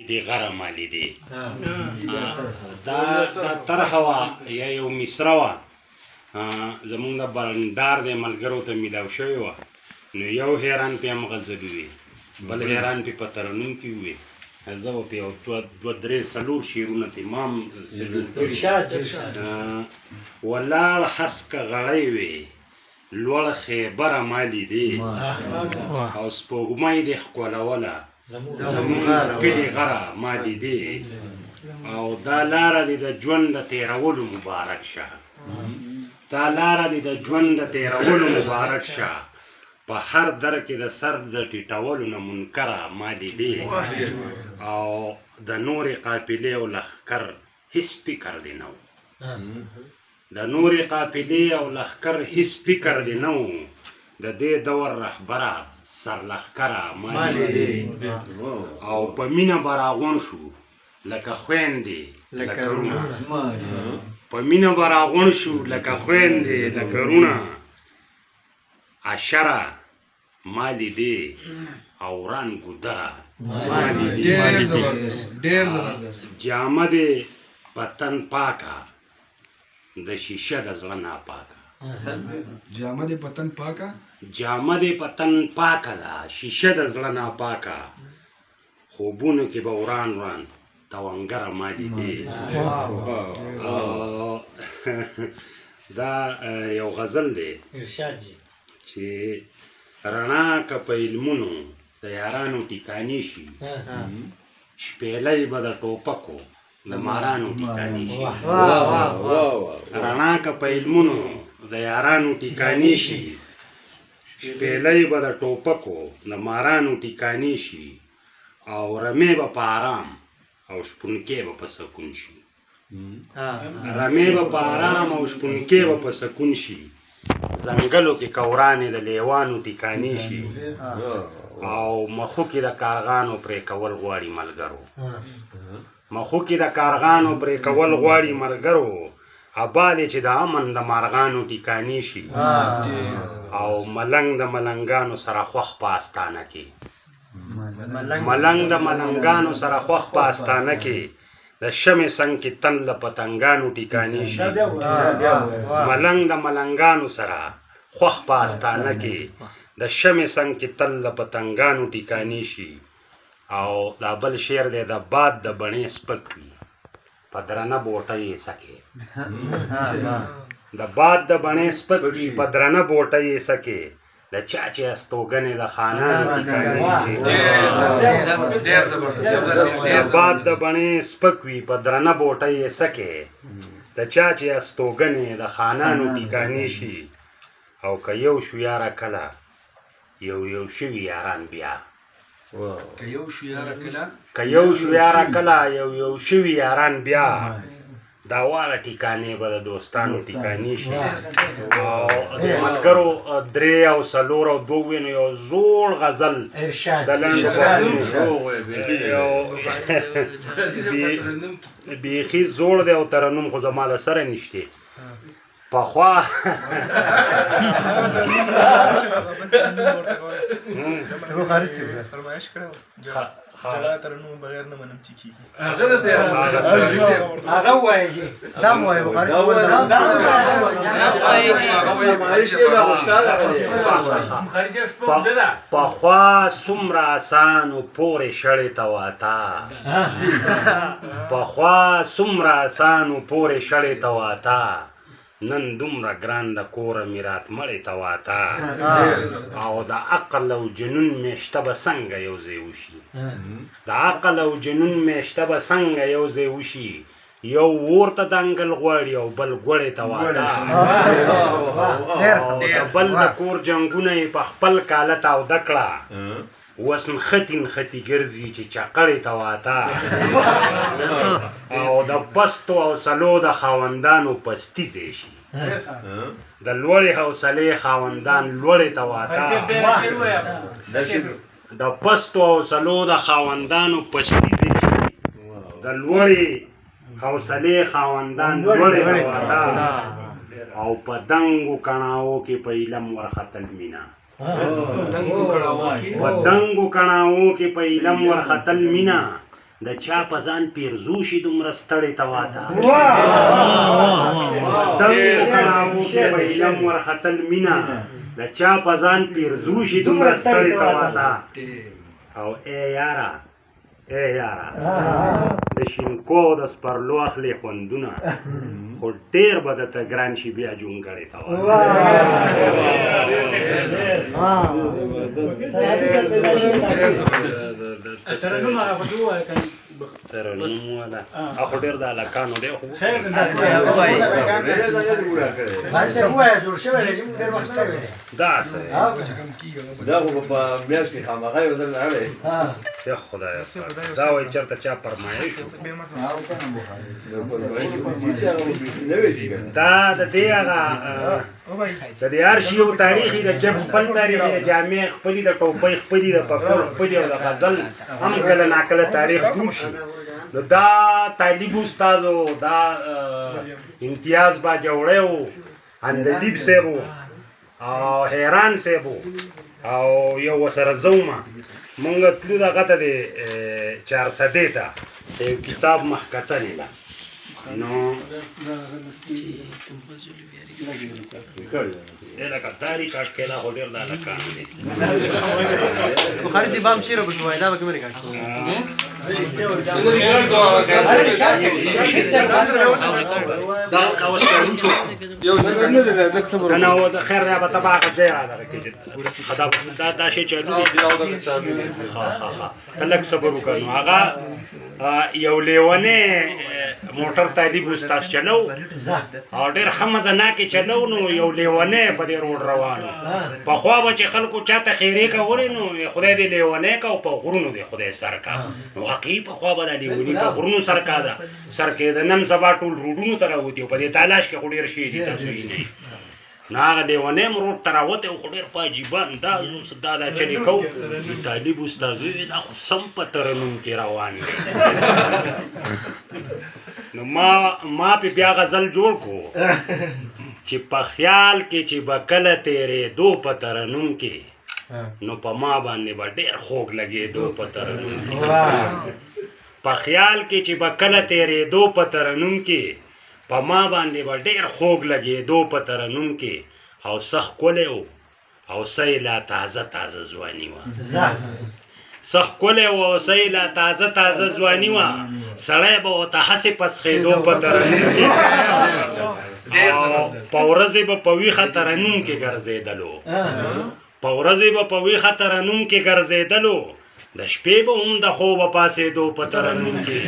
دی غره مالی دی دا طرحه وه یا یو مصره وه زمونږ د بانډار د ملګرو ته میلاو شوې وه نو یو حیران پې همغه زبې وې بل حیران پې په ترنم کې وې زه به پې یو دوه درې څلور شعرونه ته ما هم ولاړ هسکه غړی وې لوړ خیبره ما لیدې او سپوږمۍ دې ښکلوله زمونږ کلي غره ما لیدې او دا لاره دې د ژوند د تېرولو مبارک شه دا لاره دې د ژوند د تېرولو مبارک شه په هر در کې د سر د ټیټولو نه منکره ما لیدې او د نورې قافلې او لښکر هېڅ فکر دې نه و د نورې قافلې او لښکر هېڅ فکر دې نه و د دې دور رهبره سرلښکره ما لیدې او په مینه به راغونډ شو لکه خویندې لکه رونه په مینه به راغونډ شو لکه خویندې لکه رونه اشره ما لیدې او ران ګودره ما لیدې جامه دې په تن پاکه د شیشه د زړه ناپاکه جامه دې په تن پاکه جامه دې په تن پاکه ده شیشه د زړه ناپاکه خوبونو کې به وران وران تونګره ما لیدې دا یو غزل دی چې رڼا که په علمونو د یارانو ټیکانې شي شپېلۍ به د ټوپکو د مارانو ټیکانې شي رڼا که په علمونو د یارانو ټیکانې شي شپېلۍ به د ټوپکو د مارانو ټیکانې شي او رمې به په آرام او شپونکې به په سکون شي رمې به په آرام او شپونکې به په سکون شي ځنګلو کې کورانې د لیوانو ټیکانې شي او مخو کې د کارغانو پرې کول غواړي ملګرو مخو کې د کارغانو پرې کول غواړي ملګرو ابالې چې د امن د مارغانو ټیکانې شي او ملنګ د ملنګانو سره خوښ په آستانه کې ملنګ د ملنګانو سره خوښ په آستانه کې د شمې څنګ کې تن له پتنګانو ټیکانې شي ملنګ د ملنګانو سره خوښ په آستانه کې د شمې څنګ کې تل له پتنګانو ټیکانې شي او دا بل شعر دی د باد د بڼې سپک وي په درنه بوټه یې سکې د باد د بڼې سپک وي په درنه بوټه یې سکې د چا چې استوګنې د خانانو ټیکانې شي د باد د بڼې سپک وي په درنه بوټه یې سکې د چا چې استوګنې د خانانو ټیکانې شي او که یو شو یاره کله یو شوي یاران بیا که یو شو یاره کله که یو شو یاره کله یو شوي یاران بیا دا واړه ټیکانې به د دوستانو ټیکانې شي او د ملګرو درې او څلور او دوه ووایي نو یو زوړ غزل د لنډو بیخي زوړ دی او ترنم خو زما د سره نشته پخوا جلا ترنم بغیر نه منم چې کیږي هغه وایي چې دا مو وایي بخاري پخوا څومره آسانو پورې شړې ته واتا پخوا څومره آسانو پورې شړې ته واتا نن دومره ګران د کوره میرات مړې ته واتا او د عقل او جنون میشته به څنګه یو ځای وشي د عقل او جنون میشته به څنګه یو ځای وشي یو اور ته دنګل غواړي او بل ګوړې ته واتا او د بل د کور جنګونه یې په خپل کاله تاوده کړه اوس نښتي نښتي ګرځي چې چقړې ته واتا او د پستو حوصلو د خاوندانو پستي ځای شي د لوړې حوصلې خاوندان لوړې ته واتا د پستو حوصلو د خاوندانو پستي ځای شي د لوړې حوصلې خاوندان لوړې ته واتا او په دنګو کڼاوو کې په علم ورختل مینا په دنګو کڼاوو کې په علم ورختل مینا د چا په ځان پیرزو شي دومره ستړی ته واته دم کړاوو کې به علم ورختل مینه د چا په ځان پیرزو شي دومره ستړی ته واته او ای یاره د شینکو د سپرلو اخلي خوندونه خو ډېر به درته ګران شي بیا جونګړې ته ترنم والا اخو ډېر د هلکانو دی خو داسې دا خو په میاشت کې خامخا یو ځل راغلی یا خدایه دا وایي چېرته چا فرمایش دا د دې هغه د دې هر شي یو تاریخي د جب خپل تاریخي د جامع خپلې د ټوپۍ خپلې د پکول خپلې او د غزل هم کله ناکله تاریخ جوړ شي نو دا طالب استادو دا امتیاز باجوړی و اندلیب صاحب او حیران صاحب او یو ورسره زه ومه مونږ تلو دغه ته د 400 ته یو کتاب مخکتنې ده نو لکه تاریخ اټکېلا خو ډېر د هلکانو دی بخاري صاحب هم شعر وکړي وای دا به کومه ریکارډ دا اوس کارون شو انا هو خیر دی به تبع ځای را دغه کې دا شی چلو دی کلک صبر وکړو هغه یو لیونی موټر طالب استاد چلو او ډېر ښه مزناکې چلو نو یو لیونی په دې روډ روانو پخوا به چې خلکو چاته خیرې کولې نو خدای دې لیونی کا او په غرونو دې خدای سر کا نو واقعي پخوا به دا لیوني په غرونو سر کا ده سر کېده نن سبا ټول روډونو ته راوتي او په دې تالاش کې خو ډېر شي دي تاسو وینئ نو هغه لیونی م روډ ته راوتی او خو ډېر په عجیبه انداز دا چلې کوو طالب استاد وی دا خو سم په ترنم کې روان دی نو ما پې بیا غزل جوړ کړو چې په خیال کې چې به کله تېرېدو په ترنم کې نو په ما باندې به ډېر خوږ لګېدو په ترنم کې په خیال کې چې به کله تېرېدو په ترنم کې په ما باندې به ډېر خوږ لګېدو په ترنم کې او څه ښکلی و او څه یې لا تازه تازه ځواني وه څه ښکلی و او څه یې لا تازه تازه ځواني وه سړی به ورته هسې پسخېدو په ترنم کې او په ورځې به په ویښه ترنم کې ګرځېدلو په ورځې به په ویښه ترنم کې ګرځېدلو د شپې به هم د خوبه پاڅېدو په ترنم کې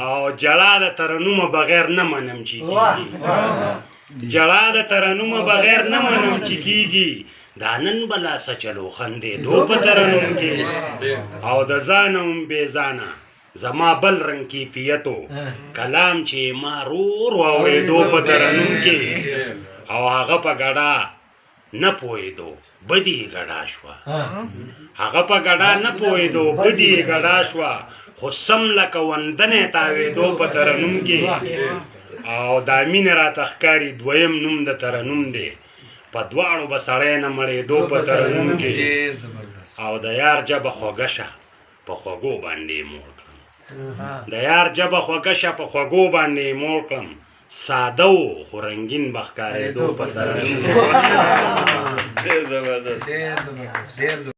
او جړا د ترنمه بغیر نه منم چې کېږي جړا د ترنمه بغیر نه منم چې کېږي دا نن به لاسه چلو خندېدو په ترنم کې او د ځانه هم بې ځانه زما بل رنګ کیفیتو کلام چې ما رور واورېدو په ترنم کې او هغه په ګډا نه پوهېدو بدي یې ګډا شوه هغه په ګډا نه پوهېدو بدي یې ګډا شوه خو سم لکه وندنې تاوېدو په ترنم کې او دا مینه راته ښکاري دویم نوم د ترنم دی په دواړو به سړی نه مړېدو په ترنم کې او د یار جبه خوږه شه په خوږو باندې یې موړ کړم د یار جبه خوږه شه په خوږو باندې یې موړ کړم ساده و خو رنګین به ښکارېدو په ترنم کې